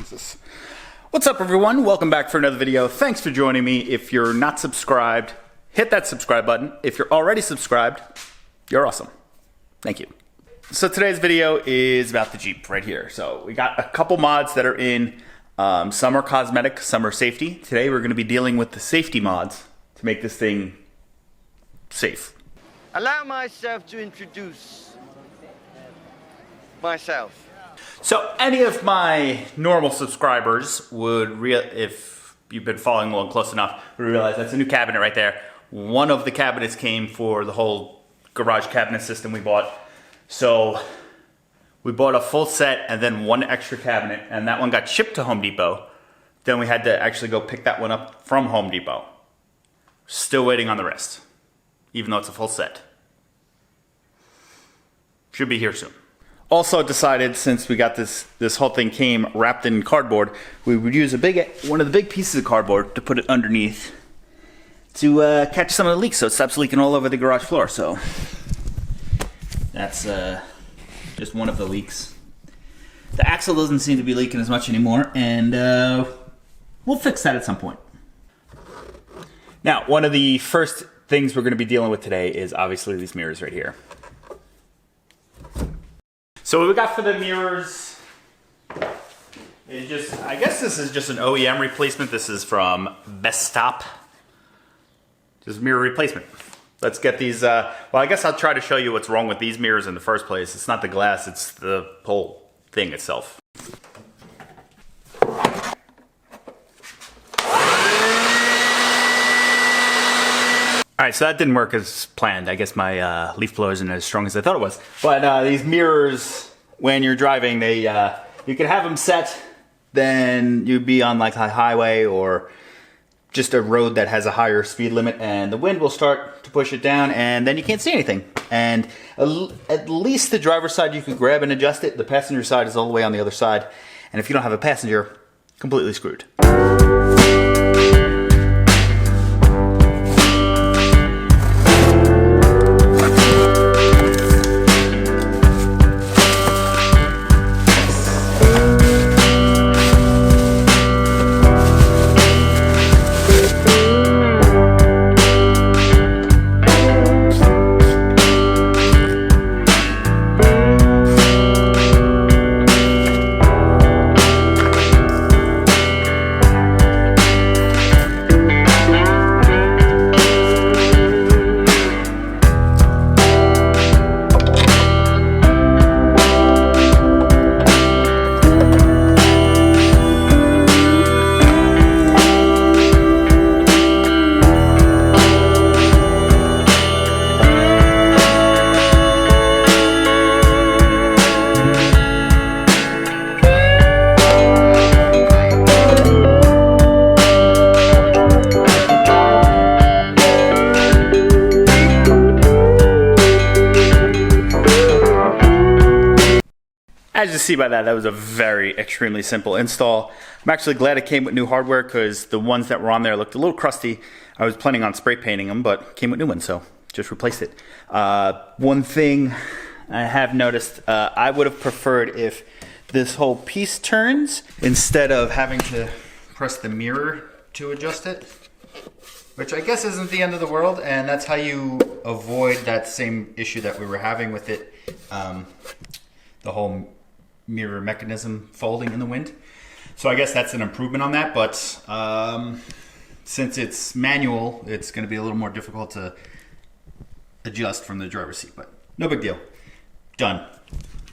Jesus. What's up, everyone? Welcome back for another video. Thanks for joining me. If you're not subscribed, hit that subscribe button. If you're already subscribed, you're awesome. Thank you. So today's video is about the Jeep right here. So we got a couple mods that are in. Some are cosmetic, some are safety. Today we're going to be dealing with the safety mods to make this thing safe. Allow myself to introduce myself. So any of my normal subscribers would, if you've been following along close enough, would realize that's a new cabinet right there. One of the cabinets came for the whole garage cabinet system we bought. So we bought a full set and then one extra cabinet, and that one got shipped to Home Depot. Then we had to actually go pick that one up from Home Depot. Still waiting on the rest, even though it's a full set. Should be here soon. Also decided, since we got this whole thing came wrapped in cardboard, we would use one of the big pieces of cardboard to put it underneath to catch some of the leaks so it stops leaking all over the garage floor. So that's just one of the leaks. The axle doesn't seem to be leaking as much anymore, and we'll fix that at some point. Now, one of the first things we're going to be dealing with today is obviously these mirrors right here. So what we got for the mirrors is just, I guess this is just an OEM replacement. This is from Best Stop. Just mirror replacement. Let's get these, well, I guess I'll try to show you what's wrong with these mirrors in the first place. It's not the glass, it's the whole thing itself. Alright, so that didn't work as planned. I guess my leaf blower isn't as strong as I thought it was. But these mirrors, when you're driving, they you can have them set, then you'd be on like a highway or just a road that has a higher speed limit, and the wind will start to push it down, and then you can't see anything. And at least the driver's side you can grab and adjust it. The passenger side is all the way on the other side. And if you don't have a passenger, completely screwed. As you see by that was a very extremely simple install. I'm actually glad it came with new hardware because the ones that were on there looked a little crusty. I was planning on spray painting them, but came with new ones, so just replaced it. One thing I have noticed, I would have preferred if this whole piece turns instead of having to press the mirror to adjust it, which I guess isn't the end of the world, and that's how you avoid that same issue that we were having with it, the whole mirror mechanism folding in the wind. So I guess that's an improvement on that, but since it's manual, it's going to be a little more difficult to adjust from the driver's seat, but no big deal. Done.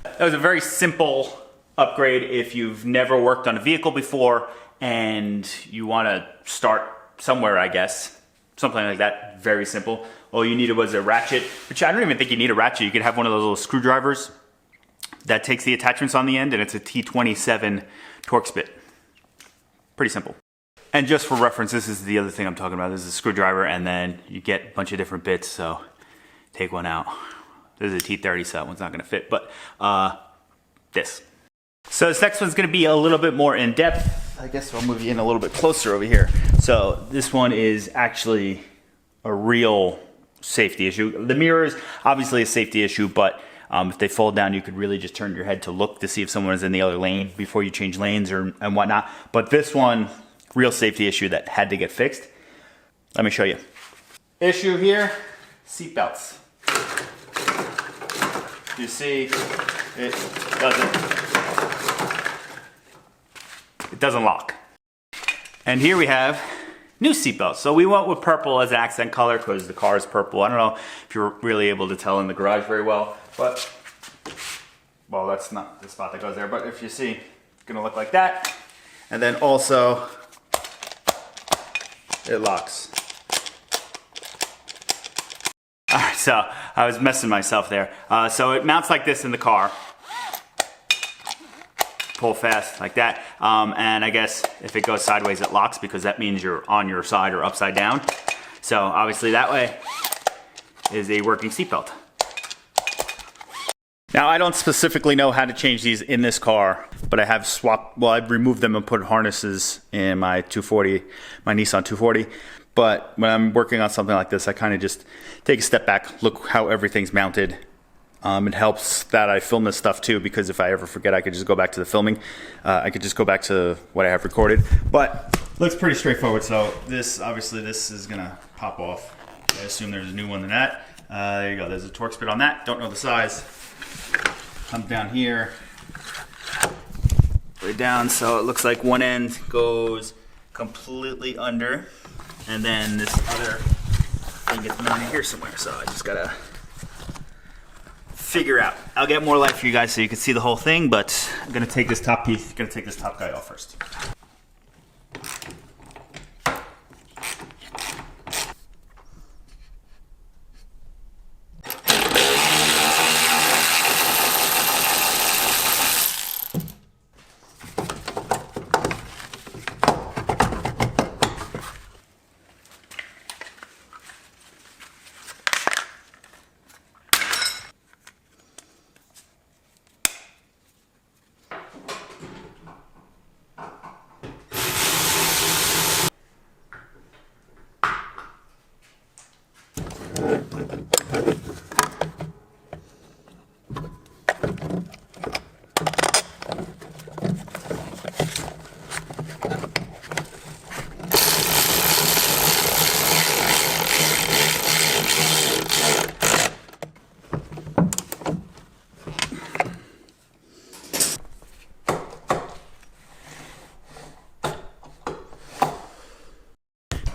That was a very simple upgrade if you've never worked on a vehicle before and you want to start somewhere, I guess. Something like that. Very simple. All you needed was a ratchet, which I don't even think you need a ratchet. You could have one of those little screwdrivers that takes the attachments on the end, and it's a T27 Torx bit. Pretty simple. And just for reference, this is the other thing I'm talking about. This is a screwdriver, and then you get a bunch of different bits, so take one out. This is a T30, so that one's not gonna fit, but this. So this next one's gonna be a little bit more in depth. I guess I'll move you in a little bit closer over here. So this one is actually a real safety issue. The mirror is obviously a safety issue, but If they fold down, you could really just turn your head to look to see if someone is in the other lane before you change lanes and whatnot. But this one, real safety issue that had to get fixed. Let me show you. Issue here, seat belts. You see, it doesn't lock. And here we have new seatbelts. So we went with purple as an accent color because the car is purple. I don't know if you're really able to tell in the garage very well, but, well, that's not the spot that goes there, but if you see, it's gonna look like that. And then also, it locks. All right, so I was messing myself there. So it mounts like this in the car. Pull fast like that. And I guess if it goes sideways, it locks because that means you're on your side or upside down. So obviously that way is a working seatbelt. Now I don't specifically know how to change these in this car, but I have swapped, well, I've removed them and put harnesses in my 240, my Nissan 240. But when I'm working on something like this, I kind of just take a step back, look how everything's mounted. It helps that I film this stuff too, because if I ever forget, I could just go back to the filming. I could just go back to what I have recorded. But looks pretty straightforward. So this, obviously this is gonna pop off. I assume there's a new one than that. There you go, there's a Torx bit on that. Don't know the size. Comes down here, way down. So it looks like one end goes completely under. And then this other thing gets mounted here somewhere. So I just gotta figure out. I'll get more light for you guys so you can see the whole thing, but I'm gonna take this top piece, gonna take this top guy off first.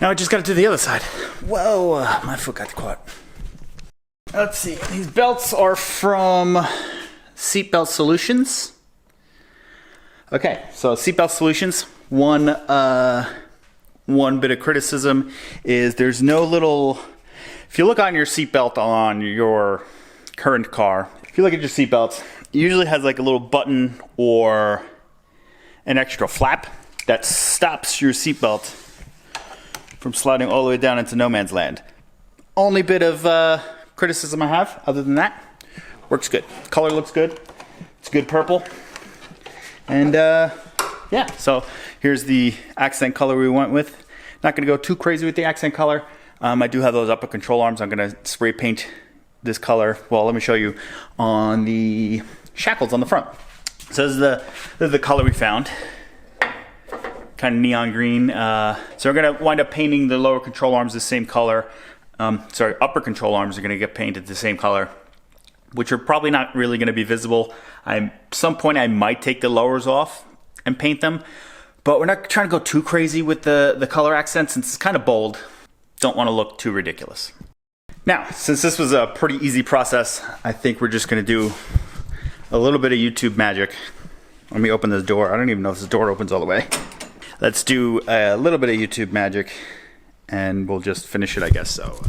Now I just gotta do the other side. Whoa, my foot got caught. Let's see, these belts are from Seatbelt Solutions. Okay, so Seatbelt Solutions, one bit of criticism is there's no little, if you look on your seatbelt on your current car, if you look at your seatbelts, it usually has like a little button or an extra flap that stops your seatbelt from sliding all the way down into no man's land. Only bit of criticism I have. Other than that, works good. Color looks good. It's good purple. And yeah, so here's the accent color we went with. Not gonna go too crazy with the accent color. I do have those upper control arms. I'm gonna spray paint this color. Well, let me show you on the shackles on the front. So this is the color we found. Kind of neon green. So we're gonna wind up painting the lower control arms the same color. Sorry, upper control arms are gonna get painted the same color, which are probably not really gonna be visible. Some point I might take the lowers off and paint them, but we're not trying to go too crazy with the color accent since it's kind of bold. Don't wanna look too ridiculous. Now, since this was a pretty easy process, I think we're just gonna do a little bit of YouTube magic. Let me open this door. I don't even know if this door opens all the way. Let's do a little bit of YouTube magic and we'll just finish it, I guess. So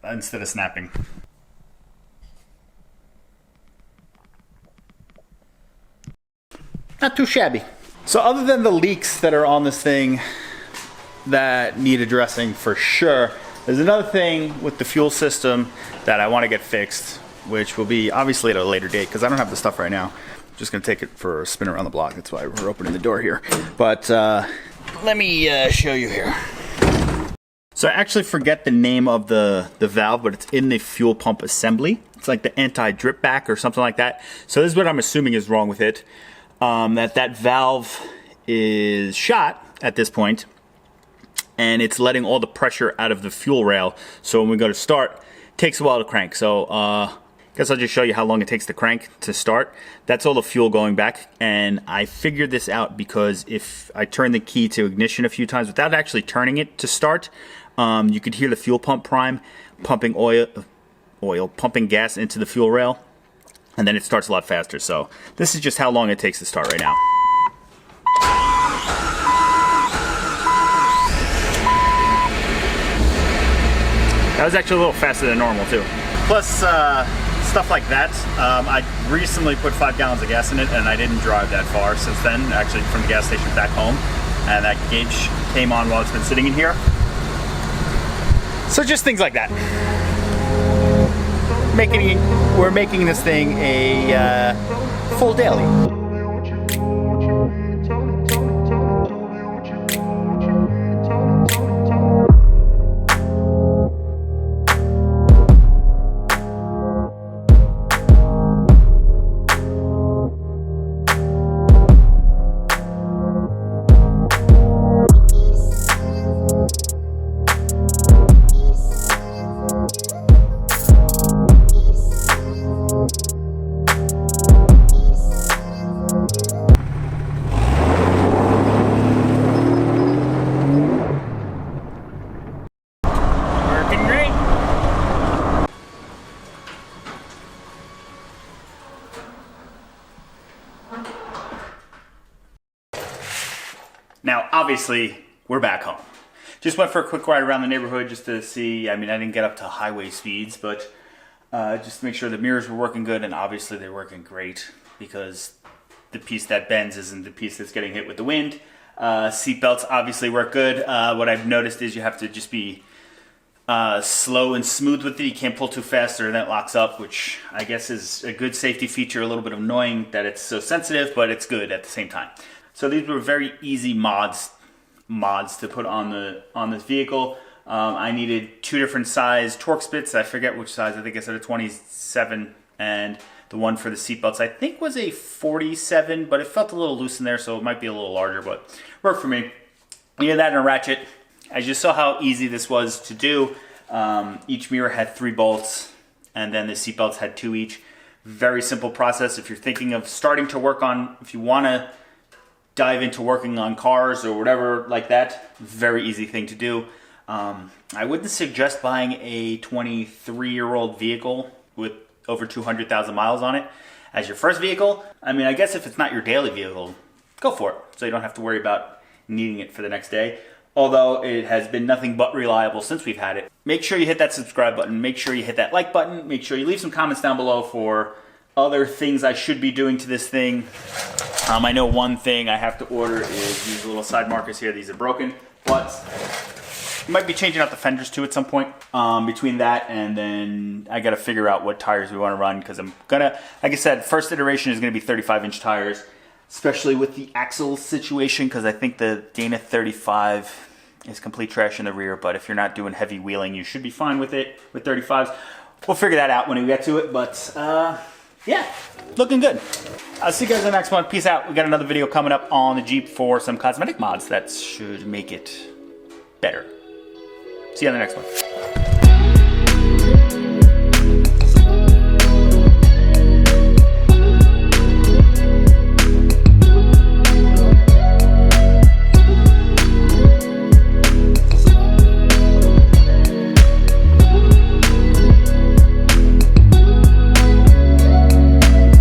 instead of snapping. Not too shabby. So other than the leaks that are on this thing that need addressing for sure, there's another thing with the fuel system that I want to get fixed, which will be obviously at a later date because I don't have the stuff right now. Just gonna take it for a spin around the block. That's why we're opening the door here. But let me show you here. So I actually forget the name of the valve, but it's in the fuel pump assembly. It's like the anti-drip back or something like that. So this is what I'm assuming is wrong with it. That valve is shot at this point, and it's letting all the pressure out of the fuel rail. So when we go to start, it takes a while to crank. So I guess I'll just show you how long it takes to crank to start. That's all the fuel going back, and I figured this out because if I turn the key to ignition a few times without actually turning it to start, you could hear the fuel pump prime pumping pumping gas into the fuel rail, and then it starts a lot faster. So this is just how long it takes to start right now. That was actually a little faster than normal too. Plus stuff like that, I recently put 5 gallons of gas in it, and I didn't drive that far since then, actually from the gas station back home, and that gauge came on while it's been sitting in here. So just things like that. We're making this thing a full daily. Now, obviously, we're back home. Just went for a quick ride around the neighborhood just to see. I mean, I didn't get up to highway speeds, but just to make sure the mirrors were working good, and obviously they're working great because the piece that bends isn't the piece that's getting hit with the wind. Seatbelts obviously work good. What I've noticed is you have to just be slow and smooth with it. You can't pull too fast or then it locks up, which I guess is a good safety feature. A little bit annoying that it's so sensitive, but it's good at the same time. So these were very easy mods to put on this vehicle. I needed 2 different size Torx bits. I forget which size. I think I said a 27, and the one for the seatbelts I think was a 47, but it felt a little loose in there, so it might be a little larger, but worked for me. You had that in a ratchet. As you saw how easy this was to do, each mirror had 3 bolts, and then the seatbelts had 2 each. Very simple process. If you're thinking of starting to work on, if you want to dive into working on cars or whatever like that, very easy thing to do. I wouldn't suggest buying a 23-year-old vehicle with over 200,000 miles on it as your first vehicle. I mean, I guess if it's not your daily vehicle, go for it, so you don't have to worry about needing it for the next day. Although it has been nothing but reliable since we've had it. Make sure you hit that subscribe button. Make sure you hit that like button. Make sure you leave some comments down below for other things I should be doing to this thing. I know one thing I have to order is these little side markers here. These are broken, but I might be changing out the fenders too at some point. Between that and then I got to figure out what tires we want to run, because I'm gonna, like I said, first iteration is gonna be 35-inch tires, especially with the axle situation, because I think the Dana 35 is complete trash in the rear. But if you're not doing heavy wheeling, you should be fine with it with 35s. We'll figure that out when we get to it, but yeah, looking good. I'll see you guys in the next one. Peace out. We got another video coming up on the Jeep for some cosmetic mods that should make it better. See you on the next one.